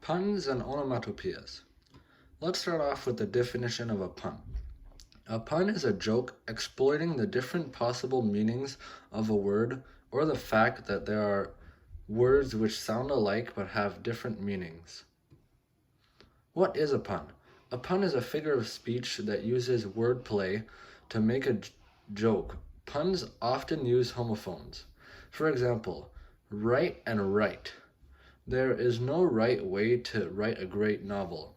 Puns and onomatopoeias. Let's start off with the definition of a pun. A pun is a joke exploiting the different possible meanings of a word or the fact that there are words which sound alike but have different meanings. What is a pun? A pun is a figure of speech that uses wordplay to make a joke. Puns often use homophones. For example, write and write. There is no right way to write a great novel.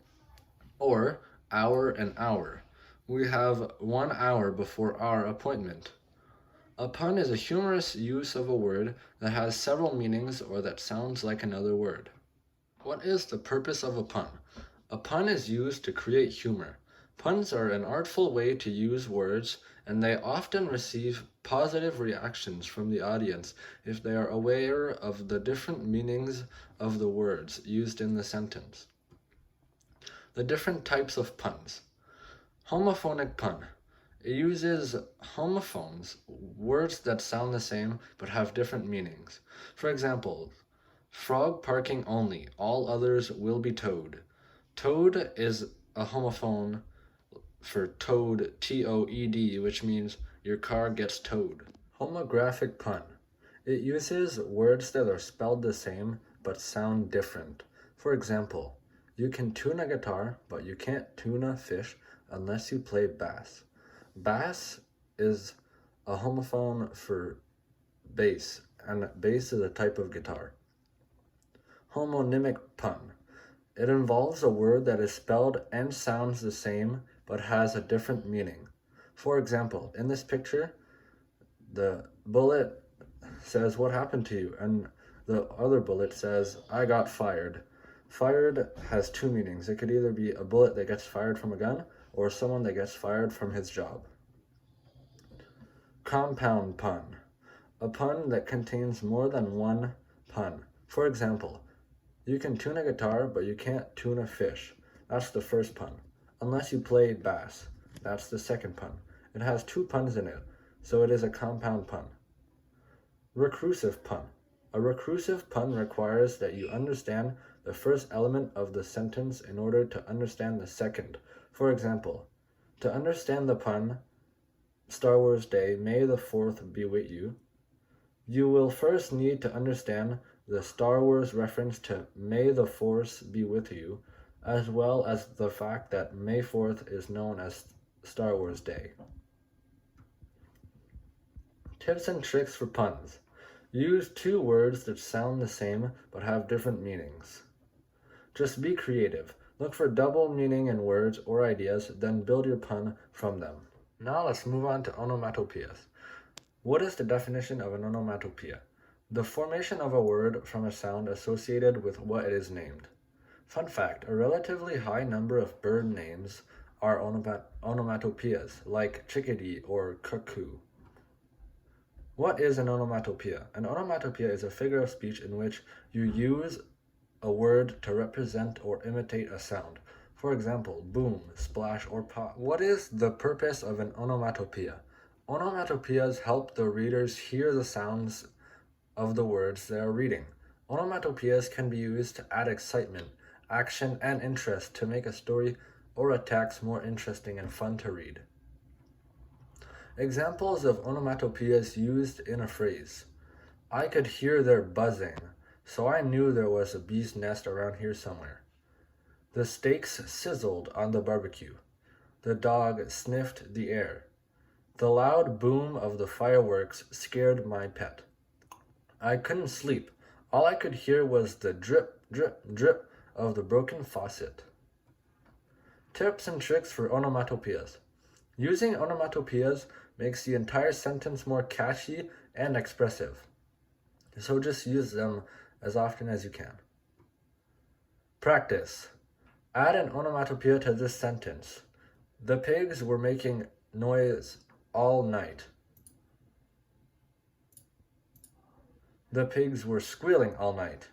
Or hour and hour. We have 1 hour before our appointment. A pun is a humorous use of a word that has several meanings or that sounds like another word. What is the purpose of a pun? A pun is used to create humor. Puns are an artful way to use words, and they often receive positive reactions from the audience if they are aware of the different meanings of the words used in the sentence. The different types of puns. Homophonic pun. It uses homophones, words that sound the same but have different meanings. For example, frog parking only, all others will be towed. Toad is a homophone for toad, T-O-E-D, which means your car gets towed. Homographic pun. It uses words that are spelled the same but sound different. For example, you can tune a guitar, but you can't tune a fish unless you play bass. Bass is a homophone for bass, and bass is a type of guitar. Homonymic pun. It involves a word that is spelled and sounds the same but has a different meaning. For example, in this picture, the bullet says, "What happened to you?" and the other bullet says, "I got fired." Fired has two meanings. It could either be a bullet that gets fired from a gun or someone that gets fired from his job. Compound pun. A pun that contains more than one pun. For example, you can tune a guitar, but you can't tune a fish. That's the first pun. Unless you play bass. That's the second pun. It has two puns in it, so it is a compound pun. Recursive pun. A recursive pun requires that you understand the first element of the sentence in order to understand the second. For example, to understand the pun, Star Wars Day, May the 4th be with you, you will first need to understand the Star Wars reference to May the Force be with you, as well as the fact that May 4th is known as Star Wars Day. Tips and tricks for puns. Use two words that sound the same but have different meanings. Just be creative. Look for double meaning in words or ideas, then build your pun from them. Now let's move on to onomatopoeias. What is the definition of an onomatopoeia? The formation of a word from a sound associated with what it is named. Fun fact, a relatively high number of bird names are onomatopoeias, like chickadee or cuckoo. What is an onomatopoeia? An onomatopoeia is a figure of speech in which you use a word to represent or imitate a sound. For example, boom, splash, or pop. What is the purpose of an onomatopoeia? Onomatopoeias help the readers hear the sounds of the words they are reading. Onomatopoeias can be used to add excitement, action, and interest to make a story or a text more interesting and fun to read. Examples of onomatopoeias used in a phrase. I could hear their buzzing, so I knew there was a bee's nest around here somewhere. The steaks sizzled on the barbecue. The dog sniffed the air. The loud boom of the fireworks scared my pet. I couldn't sleep. All I could hear was the drip, drip, drip of the broken faucet. Tips and tricks for onomatopoeias. Using onomatopoeias makes the entire sentence more catchy and expressive. So just use them as often as you can. Practice. Add an onomatopoeia to this sentence. The pigs were making noise all night. The pigs were squealing all night.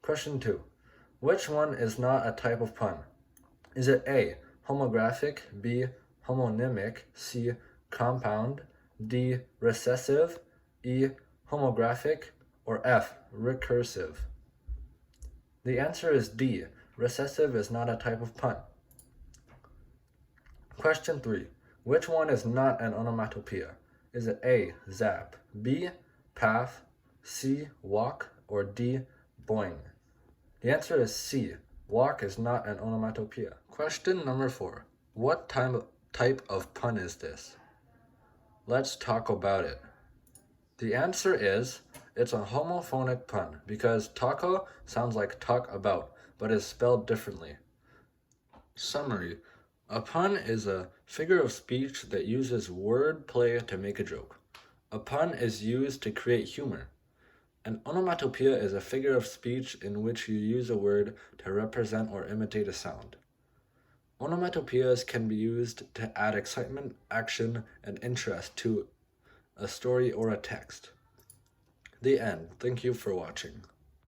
Question 2. Which one is not a type of pun? Is it A, homographic, B, homonymic, C, compound, D, recessive, E, homographic, or F, recursive? The answer is D, Recessive is not a type of pun. Question 3. Which one is not an onomatopoeia? Is it A, zap, B, path, C, walk, or D, boing? The answer is C. Walk is not an onomatopoeia. Question number 4. What type of pun is this? Let's talk about it. The answer is, it's a homophonic pun because taco sounds like talk about, but is spelled differently. Summary. A pun is a figure of speech that uses word play to make a joke. A pun is used to create humor. An onomatopoeia is a figure of speech in which you use a word to represent or imitate a sound. Onomatopoeias can be used to add excitement, action, and interest to a story or a text. The end. Thank you for watching.